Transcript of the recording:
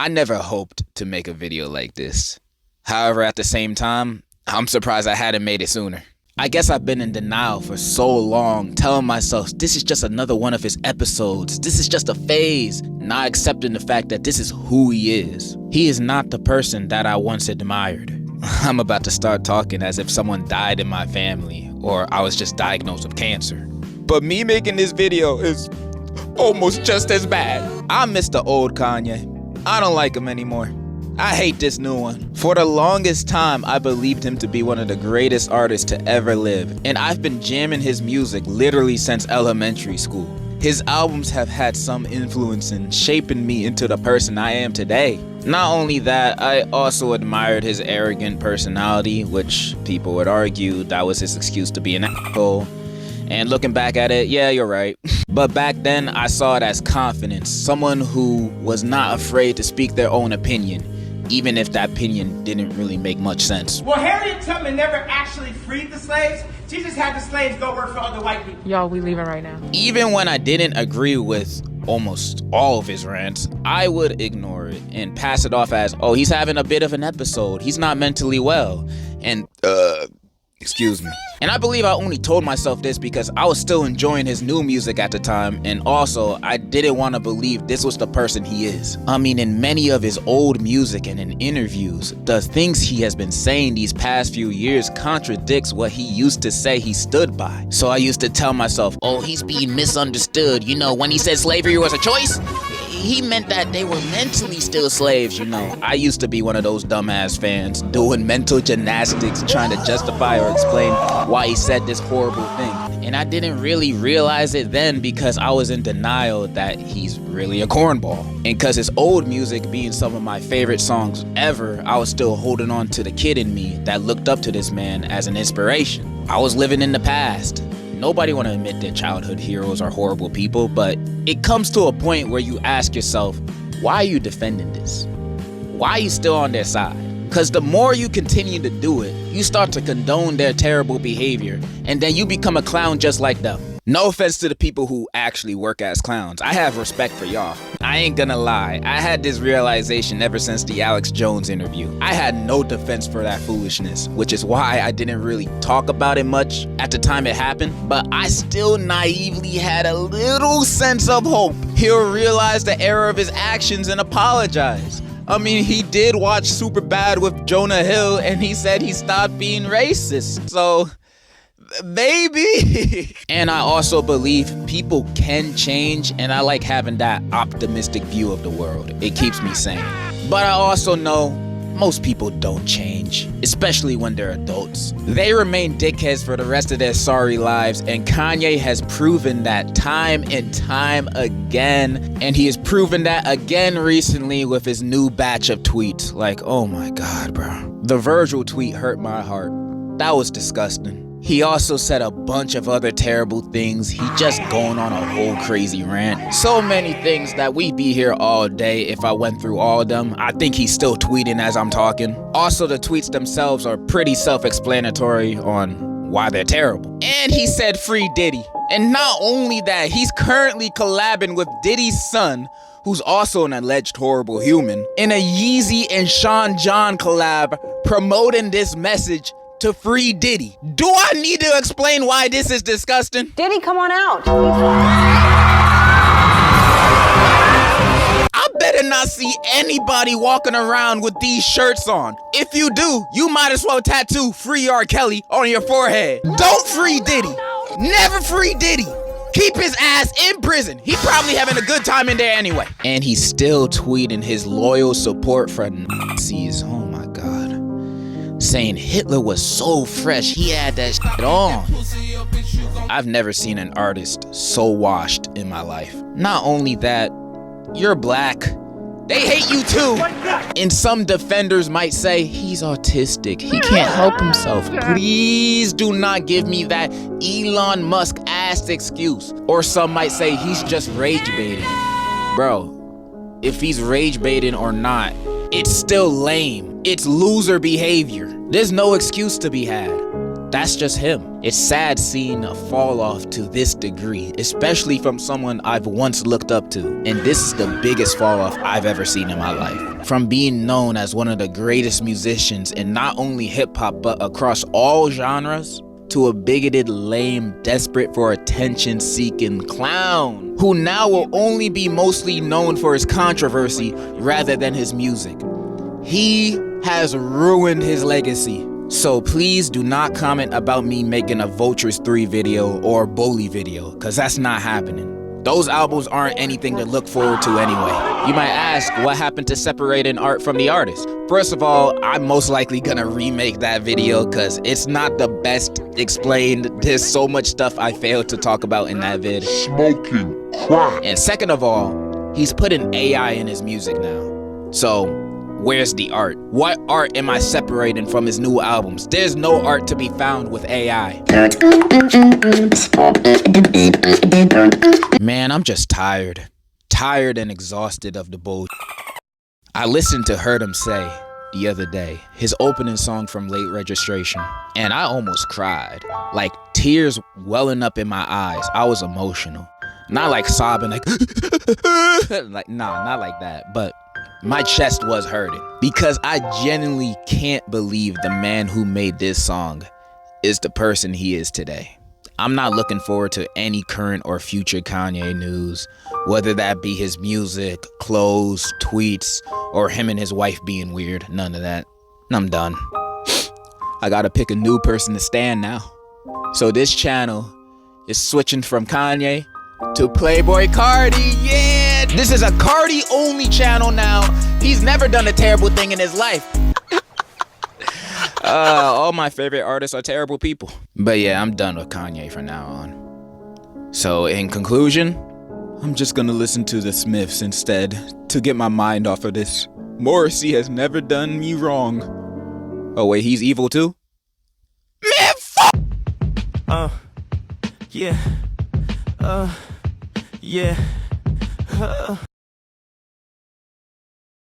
I never hoped to make a video like this. However, at the same time, I'm surprised I hadn't made it sooner. I guess I've been in denial for so long, telling myself this is just another one of his episodes, this is just a phase, not accepting the fact that this is who he is. He is not the person that I once admired. I'm about to start talking as if someone died in my family, or I was just diagnosed with cancer. But me making this video is almost just as bad. I miss the old Kanye. I don't like him anymore. I hate this new one. For the longest time, I believed him to be one of the greatest artists to ever live, and I've been jamming his music literally since elementary school. His albums have had some influence in shaping me into the person I am today. Not only that, I also admired his arrogant personality, which people would argue that was his excuse to be an asshole. And looking back at it, yeah, you're right. But back then, I saw it as confidence, someone who was not afraid to speak their own opinion, even if that opinion didn't really make much sense. Well, Harriet Tubman never actually freed the slaves. She just had the slaves go work for other white people. Y'all, we leaving right now. Even when I didn't agree with almost all of his rants, I would ignore it and pass it off as, oh, he's having a bit of an episode. He's not mentally well. And, excuse me. And I believe I only told myself this because I was still enjoying his new music at the time, and also I didn't want to believe this was the person he is. I mean, in many of his old music and in interviews, the things he has been saying these past few years contradicts what he used to say he stood by. So I used to tell myself, oh, he's being misunderstood. You know, when he said slavery was a choice, he meant that they were mentally still slaves, you know. I used to be one of those dumbass fans doing mental gymnastics trying to justify or explain why he said this horrible thing. And I didn't really realize it then because I was in denial that he's really a cornball. And because his old music being some of my favorite songs ever, I was still holding on to the kid in me that looked up to this man as an inspiration. I was living in the past. Nobody want to admit their childhood heroes are horrible people, but it comes to a point where you ask yourself, why are you defending this? Why are you still on their side? Because the more you continue to do it, you start to condone their terrible behavior, and then you become a clown just like them. No offense to the people who actually work as clowns. I have respect for y'all. I ain't gonna lie, I had this realization ever since the Alex Jones interview. I had no defense for that foolishness, which is why I didn't really talk about it much at the time it happened, but I still naively had a little sense of hope. He'll realize the error of his actions and apologize. I mean, he did watch Superbad with Jonah Hill and he said he stopped being racist, so maybe. And I also believe people can change, and I like having that optimistic view of the world. It keeps me sane. But I also know most people don't change, especially when they're adults. They remain dickheads for the rest of their sorry lives, and Kanye has proven that time and time again. And he has proven that again recently with his new batch of tweets. Like, oh my God, bro. The Virgil tweet hurt my heart. That was disgusting. He also said a bunch of other terrible things. He just going on a whole crazy rant. So many things that we'd be here all day if I went through all of them. I think he's still tweeting as I'm talking. Also, the tweets themselves are pretty self-explanatory on why they're terrible. And he said free Diddy. And not only that, he's currently collabing with Diddy's son, who's also an alleged horrible human, in a Yeezy and Sean John collab promoting this message to free Diddy. Do I need to explain why this is disgusting? Diddy, come on out. I better not see anybody walking around with these shirts on. If you do, you might as well tattoo Free R. Kelly on your forehead. Don't free Diddy. Never free Diddy. Keep his ass in prison. He probably having a good time in there anyway. And he's still tweeting his loyal support for Nazis. Oh my God. Saying Hitler was so fresh, he had that shit on. I've never seen an artist so washed in my life. Not only that, you're black. They hate you too. And some defenders might say, he's autistic, he can't help himself. Please do not give me that Elon Musk ass excuse. Or some might say he's just rage baiting. Bro, if he's rage baiting or not, it's still lame. It's loser behavior. There's no excuse to be had. That's just him. It's sad seeing a fall off to this degree, especially from someone I've once looked up to. And this is the biggest fall off I've ever seen in my life. From being known as one of the greatest musicians in not only hip hop, but across all genres, to a bigoted, lame, desperate for attention-seeking clown who now will only be mostly known for his controversy rather than his music. He has ruined his legacy. So please do not comment about me making a Vultures 3 video or Bully video, cause that's not happening. Those albums aren't anything to look forward to anyway. You might ask, what happened to separating art from the artist? First of all, I'm most likely gonna remake that video cause it's not the best explained. There's so much stuff I failed to talk about in that vid. Smoking crack. And second of all, he's putting AI in his music now. So, where's the art? What art am I separating from his new albums? There's no art to be found with AI. Man, I'm just tired. Tired and exhausted of the bullshit. I listened to Heard Him Say the other day, his opening song from Late Registration, and I almost cried. Like tears welling up in my eyes. I was emotional. Not like sobbing, like, nah, not like that, but my chest was hurting because I genuinely can't believe the man who made this song is the person he is today. I'm not looking forward to any current or future Kanye news, whether that be his music, clothes, tweets, or him and his wife being weird. None of that. I'm done. I gotta pick a new person to stand now. So this channel is switching from Kanye to Playboy Cardi. Yeah, this is a Cardi only channel now. He's never done a terrible thing in his life. All my favorite artists are terrible people. But yeah, I'm done with Kanye from now on. So in conclusion, I'm just gonna listen to the Smiths instead to get my mind off of this. Morrissey has never done me wrong. Oh wait, he's evil too? Man, fuck! Yeah. Yeah.